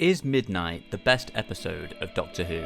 Is Midnight the best episode of Doctor Who?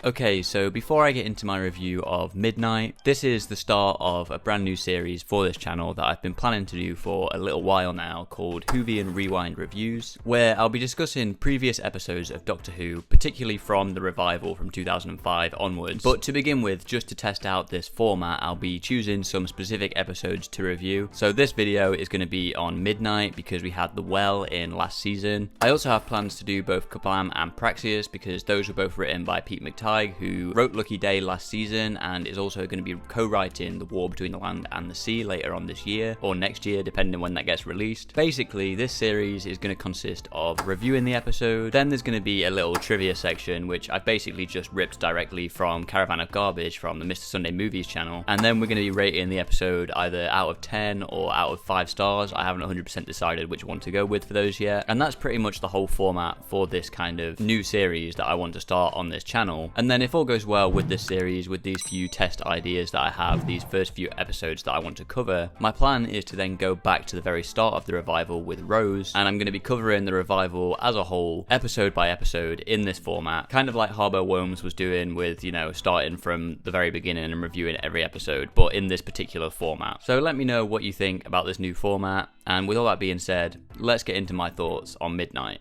Okay, so before I get into my review of Midnight, this is the start of a brand new series for this channel that I've been planning to do for a little while now called Whovian Rewind Reviews, where I'll be discussing previous episodes of Doctor Who, particularly from the revival from 2005 onwards. But to begin with, just to test out this format, I'll be choosing some specific episodes to review. So this video is going to be on Midnight because we had The Well in last season. I also have plans to do both Kablam and Praxeus because those were both written by Pete McTighe, who wrote Lucky Day last season and is also going to be co-writing The War Between the Land and the Sea later on this year, or next year depending on when that gets released. Basically, this series is going to consist of reviewing the episode, then there's going to be a little trivia section which I basically just ripped directly from Caravan of Garbage from the Mr. Sunday Movies channel, and then we're going to be rating the episode either out of 10 or out of 5 stars. I haven't 100% decided which one to go with for those yet, and that's pretty much the whole format for this kind of new series that I want to start on this channel. And then if all goes well with this series, with these few test ideas that I have, these first few episodes that I want to cover, my plan is to then go back to the very start of the revival with Rose, and I'm going to be covering the revival as a whole, episode by episode, in this format, kind of like Harbo Worms was doing with, you know, starting from the very beginning and reviewing every episode, but in this particular format. So let me know what you think about this new format, and with all that being said, let's get into my thoughts on Midnight.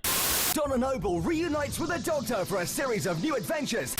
Donna Noble reunites with the Doctor for a series of new adventures.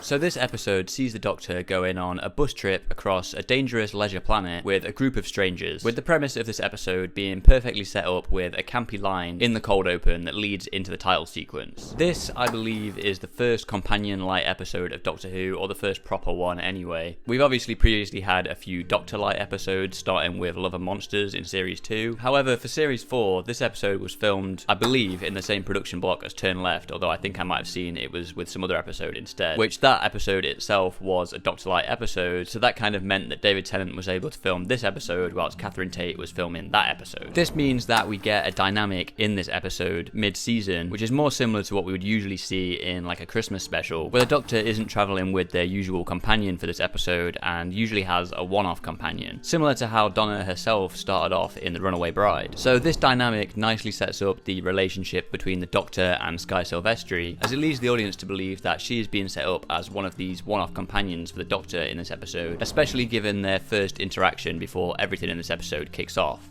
So this episode sees the Doctor going on a bus trip across a dangerous leisure planet with a group of strangers, with the premise of this episode being perfectly set up with a campy line in the cold open that leads into the title sequence. This, I believe, is the first companion-light episode of Doctor Who, or the first proper one anyway. We've obviously previously had a few Doctor-light episodes, starting with Love and Monsters in Series 2. However, for Series 4, this episode was filmed, I believe, in the same production block as Turn Left, although I think I might have seen it was with some other episode instead, which that episode itself was a Doctor-light episode, so that kind of meant that David Tennant was able to film this episode whilst Catherine Tate was filming that episode. This means that we get a dynamic in this episode mid-season, which is more similar to what we would usually see in like a Christmas special, where the Doctor isn't travelling with their usual companion for this episode and usually has a one-off companion, similar to how Donna herself started off in The Runaway Bride. So this dynamic nicely sets up the relationship between the Doctor and Sky Silvestri, as it leads the audience to believe that she is being set up as one of these one-off companions for the Doctor in this episode, especially given their first interaction before everything in this episode kicks off.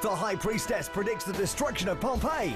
The High Priestess predicts the destruction of Pompeii.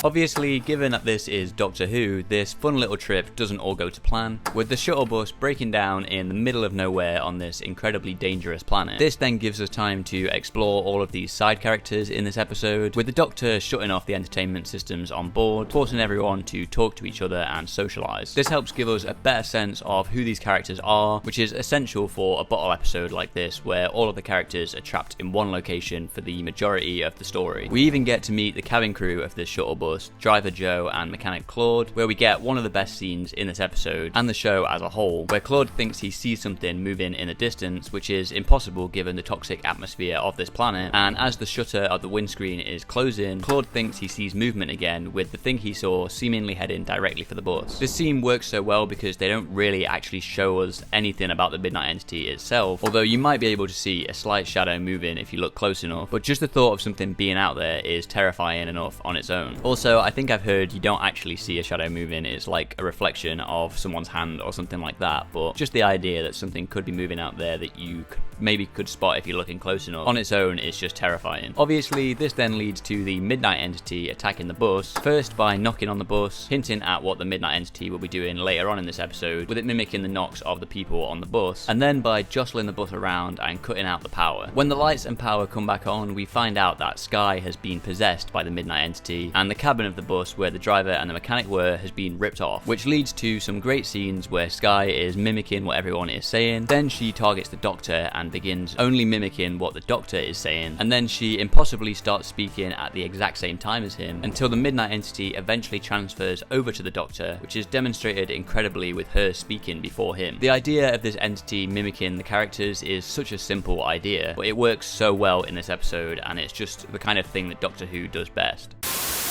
Obviously, given that this is Doctor Who, this fun little trip doesn't all go to plan, with the shuttle bus breaking down in the middle of nowhere on this incredibly dangerous planet. This then gives us time to explore all of these side characters in this episode, with the Doctor shutting off the entertainment systems on board, forcing everyone to talk to each other and socialise. This helps give us a better sense of who these characters are, which is essential for a bottle episode like this, where all of the characters are trapped in one location for the majority of the story. We even get to meet the cabin crew of this shuttle bus, driver Joe and mechanic Claude, where we get one of the best scenes in this episode and the show as a whole, where Claude thinks he sees something moving in the distance, which is impossible given the toxic atmosphere of this planet, and as the shutter of the windscreen is closing, Claude thinks he sees movement again, with the thing he saw seemingly heading directly for the bus. This scene works so well because they don't really actually show us anything about the Midnight Entity itself, although you might be able to see a slight shadow moving if you look close enough, but just the thought of something being out there is terrifying enough on its own. Also, I think I've heard you don't actually see a shadow moving, it's like a reflection of someone's hand or something like that, but just the idea that something could be moving out there that you maybe could spot if you're looking close enough on its own is just terrifying. Obviously, this then leads to the Midnight Entity attacking the bus, first by knocking on the bus, hinting at what the Midnight Entity will be doing later on in this episode, with it mimicking the knocks of the people on the bus, and then by jostling the bus around and cutting out the power. When the lights and power come back on, we find out that Sky has been possessed by the Midnight Entity, and the cabin of the bus where the driver and the mechanic were has been ripped off, which leads to some great scenes where Sky is mimicking what everyone is saying, then she targets the Doctor and begins only mimicking what the Doctor is saying, and then she impossibly starts speaking at the exact same time as him, until the Midnight Entity eventually transfers over to the Doctor, which is demonstrated incredibly with her speaking before him. The idea of this entity mimicking the characters is such a simple idea, but it works so well in this episode, and it's just the kind of thing that Doctor Who does best.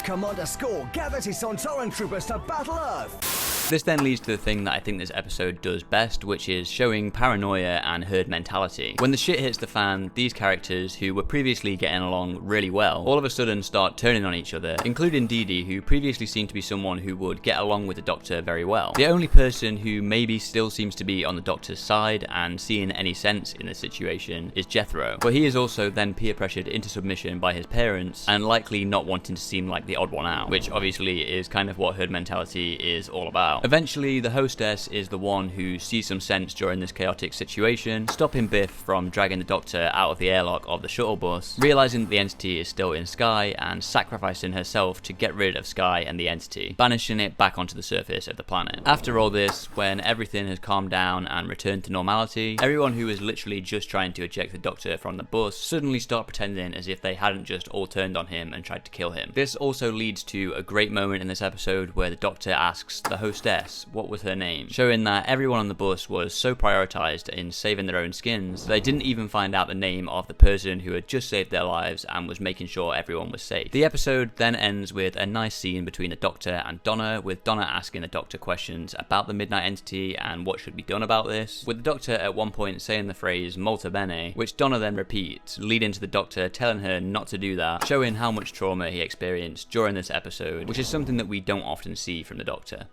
Commander Score gathers his Sontaran troopers to battle Earth. This then leads to the thing that I think this episode does best, which is showing paranoia and herd mentality. When the shit hits the fan, these characters, who were previously getting along really well, all of a sudden start turning on each other, including Dee Dee, who previously seemed to be someone who would get along with the Doctor very well. The only person who maybe still seems to be on the Doctor's side and seeing any sense in the situation is Jethro, but he is also then peer pressured into submission by his parents and likely not wanting to seem like the odd one out, which obviously is kind of what herd mentality is all about. Eventually, the hostess is the one who sees some sense during this chaotic situation, stopping Biff from dragging the Doctor out of the airlock of the shuttle bus, realizing that the entity is still in Skye and sacrificing herself to get rid of Skye and the entity, banishing it back onto the surface of the planet. After all this, when everything has calmed down and returned to normality, everyone who was literally just trying to eject the Doctor from the bus suddenly start pretending as if they hadn't just all turned on him and tried to kill him. This also leads to a great moment in this episode where the Doctor asks the hostess what was her name, showing that everyone on the bus was so prioritized in saving their own skins they didn't even find out the name of the person who had just saved their lives and was making sure everyone was safe. The episode then ends with a nice scene between the Doctor and Donna, with Donna asking the Doctor questions about the Midnight Entity and what should be done about this, with the Doctor at one point saying the phrase "molto bene," which Donna then repeats, leading to the Doctor telling her not to do that, showing how much trauma he experienced during this episode, which is something that we don't often see from the Doctor.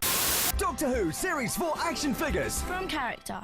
Doctor Who Series 4 action figures From character.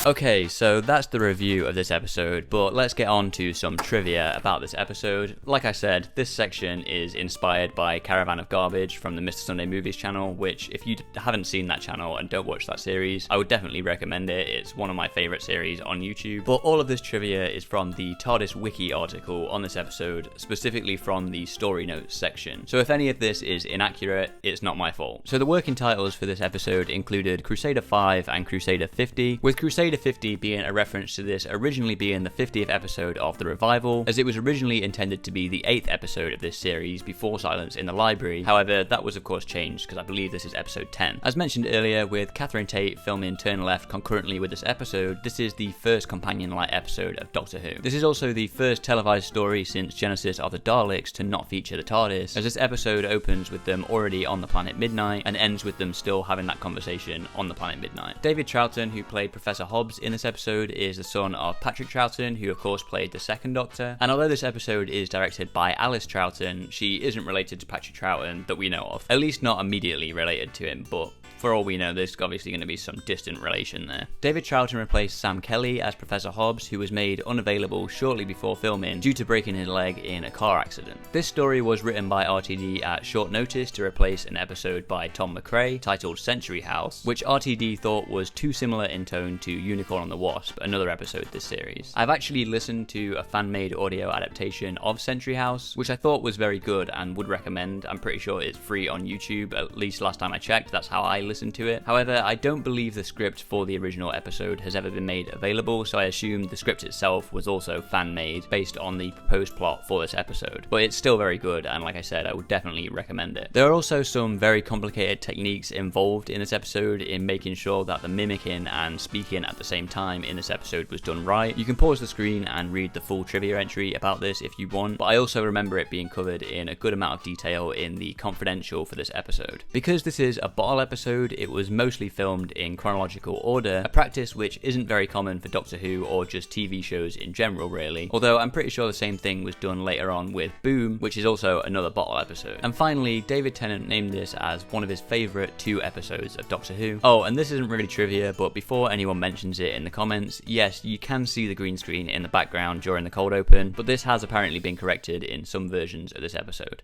Okay, so that's the review of this episode, but let's get on to some trivia about this episode. Like I said, this section is inspired by Caravan of Garbage from the Mr. Sunday Movies channel, which if you haven't seen that channel and don't watch that series, I would definitely recommend it. It's one of my favourite series on YouTube. But all of this trivia is from the TARDIS Wiki article on this episode, specifically from the story notes section. So if any of this is inaccurate, it's not my fault. So the working titles for this episode included Crusader 5 and Crusader 50, with Crusader 50 being a reference to this originally being the 50th episode of the revival, as it was originally intended to be the 8th episode of this series before Silence in the Library. However, that was of course changed because I believe this is episode 10. As mentioned earlier, with Catherine Tate filming Turn Left concurrently with this episode, this is the first companion-like episode of Doctor Who. This is also the first televised story since Genesis of the Daleks to not feature the TARDIS, as this episode opens with them already on the planet Midnight and ends with them still having that conversation on the planet Midnight. David Troughton, who played Professor Hobbs in this episode, is the son of Patrick Troughton, who of course played the second Doctor, and although this episode is directed by Alice Troughton, she isn't related to Patrick Troughton that we know of, at least not immediately related to him, but for all we know, there's obviously going to be some distant relation there. David Troughton replaced Sam Kelly as Professor Hobbs, who was made unavailable shortly before filming due to breaking his leg in a car accident. This story was written by RTD at short notice to replace an episode by Tom McRae titled Century House, which RTD thought was too similar in tone to Unicorn and the Wasp, another episode this series. I've actually listened to a fan-made audio adaptation of Century House, which I thought was very good and would recommend. I'm pretty sure it's free on YouTube, at least last time I checked, that's how I listened to it. However, I don't believe the script for the original episode has ever been made available, so I assume the script itself was also fan-made based on the proposed plot for this episode. But it's still very good, and like I said, I would definitely recommend it. There are also some very complicated techniques involved in this episode in making sure that the mimicking and speaking at the same time in this episode was done right. You can pause the screen and read the full trivia entry about this if you want, but I also remember it being covered in a good amount of detail in the confidential for this episode. Because this is a bottle episode, it was mostly filmed in chronological order, a practice which isn't very common for Doctor Who or just TV shows in general really, although I'm pretty sure the same thing was done later on with Boom, which is also another bottle episode. And finally, David Tennant named this as one of his favourite 2 episodes of Doctor Who. Oh, and this isn't really trivia, but before anyone mentions it in the comments, yes, you can see the green screen in the background during the cold open, but this has apparently been corrected in some versions of this episode.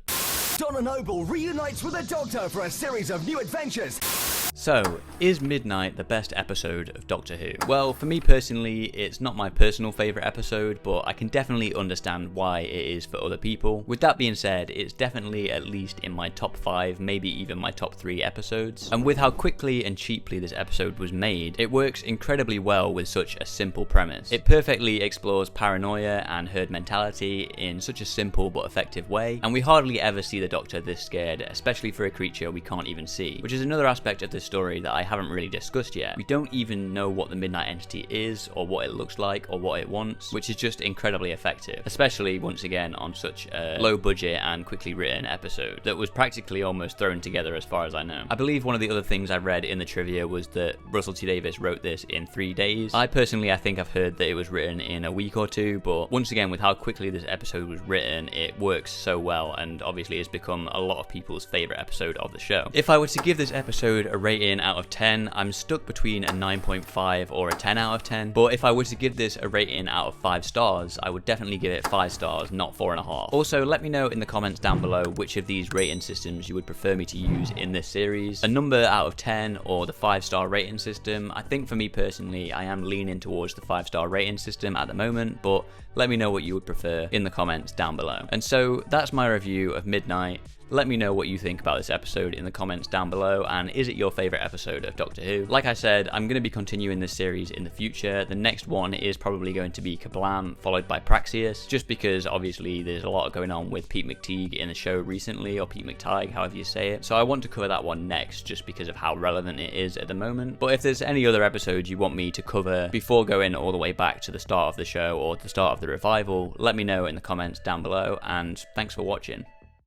Donna Noble reunites with the Doctor for a series of new adventures. So, is Midnight the best episode of Doctor Who? Well, for me personally, it's not my personal favourite episode, but I can definitely understand why it is for other people. With that being said, it's definitely at least in my top 5, maybe even my top 3 episodes. And with how quickly and cheaply this episode was made, it works incredibly well with such a simple premise. It perfectly explores paranoia and herd mentality in such a simple but effective way, and we hardly ever see the Doctor this scared, especially for a creature we can't even see, which is another aspect of this story that I haven't really discussed yet. We don't even know what the Midnight Entity is, or what it looks like, or what it wants, which is just incredibly effective, especially once again on such a low budget and quickly written episode that was practically almost thrown together as far as I know. I believe one of the other things I read in the trivia was that Russell T Davies wrote this in 3 days. I personally, I think I've heard that it was written in a week or two, but once again, with how quickly this episode was written, it works so well, and obviously it's become a lot of people's favorite episode of the show. If I were to give this episode a rating out of 10, I'm stuck between a 9.5 or a 10 out of 10, but if I were to give this a rating out of 5 stars, I would definitely give it 5 stars, not 4.5. Also, let me know in the comments down below which of these rating systems you would prefer me to use in this series. A number out of 10 or the 5-star rating system. I think for me personally, I am leaning towards the 5-star rating system at the moment, but let me know what you would prefer in the comments down below. And so that's my review of Midnight. Let me know what you think about this episode in the comments down below, and is it your favourite episode of Doctor Who? Like I said, I'm going to be continuing this series in the future. The next one is probably going to be Kablam, followed by Praxeus, just because obviously there's a lot going on with Pete McTeague in the show recently, or Pete McTighe, however you say it. So I want to cover that one next, just because of how relevant it is at the moment. But if there's any other episodes you want me to cover before going all the way back to the start of the show or the start of the revival, let me know in the comments down below, and thanks for watching.